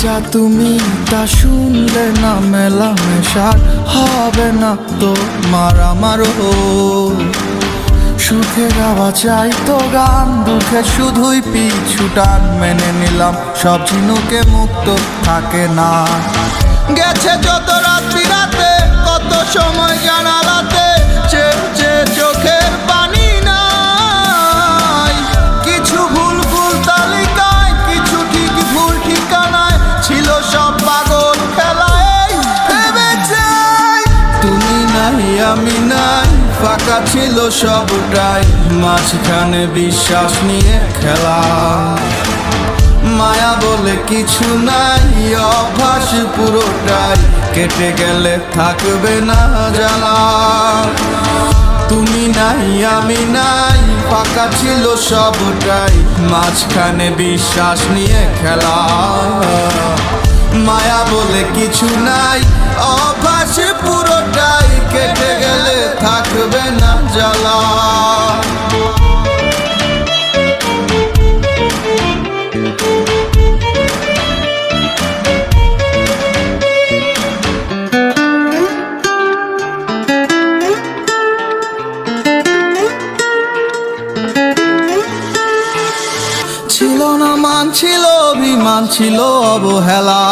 যা তুমি তা শুনলে না মেলামেশার হবে না তোমার আমারও। সুখে গাওয়া চাই তো গান, দুঃখে শুধুই পিছু টান। মেনে নিলাম সব ঝিনুকে মুক্ত থাকে না। গেছে যত রাত্রি রাতে, কত সময় জানালাতে চেয়ে চোখের পানি নাই। কিছু ভুল ভুল তালিকায়, কিছু ঠিক ভুল ঠিকানায়, ছিল সব পাগল খেলায়। ভেবে চাই তুমি নাই আমি নাই, ফাঁকা ছিল সবটাই, মাঝখানে বিশ্বাস নিয়ে খেলা। মায়া বলে কিছু নাই, অভ্যাস পুরোটাই, কেটে গেলে থাকবে না জ্বালা। তুমি নাই আমি নাই, ফাঁকা ছিল সবটাই, মাঝখানে বিশ্বাস নিয়ে খেলা। মায়া বলে কিছু নাই, অভ্যাস পুরোটাই, কেটে গেলে থাকবে না জ্বালা। ছিল না মান, ছিল অভিমান, ছিল অবহেলা।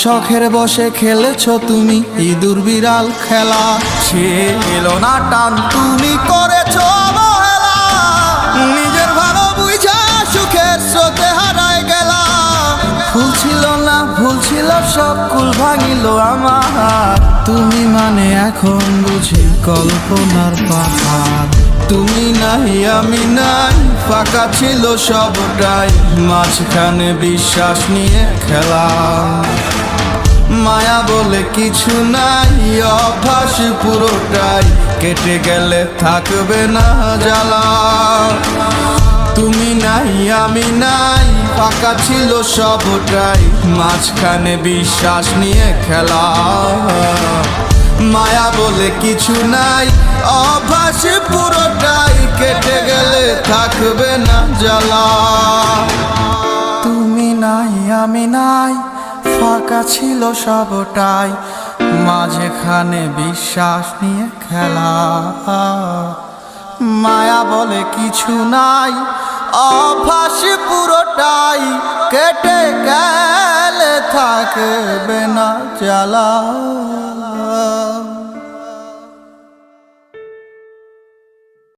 শখের বসে খেলেছ তুমি ইঁদুর বিড়াল খেলা। ছিল না টান, তুমি করেছ অবহেলা। নিজের ভালো বুঝা সুখের স্রোতে হারায় গেলা। ভুল ছিল না, ভুল ছিল সব, কুল ভাঙিল আমার। তুমি মানে এখন বুঝি কল্পনার পাহাড়। তুমি নাই আমি নাই, ফাঁকা ছিল সবটাই, মাঝখানে বিশ্বাস নিয়ে খেলা। মায়া বলে কিছু নাই, অভ্যাস পুরোটাই, কেটে গেলে থাকবে না জ্বালা। তুমি নাই আমি নাই, ফাঁকা ছিল সবটাই, মাঝখানে বিশ্বাস নিয়ে খেলা। মায়া বলে কিছু নাই, অভ্যাস পুরোটাই, কেটে গেলে থাকবে না জ্বালা। তুমি নাই আমি নাই, ফাঁকা ছিল সবটাই, মাঝখানে বিশ্বাস নিয়ে খেলা। মায়া বলে কিছু নাই, অভ্যাস পুরোটাই, কেটে গেলে থাকবে না জ্বালা।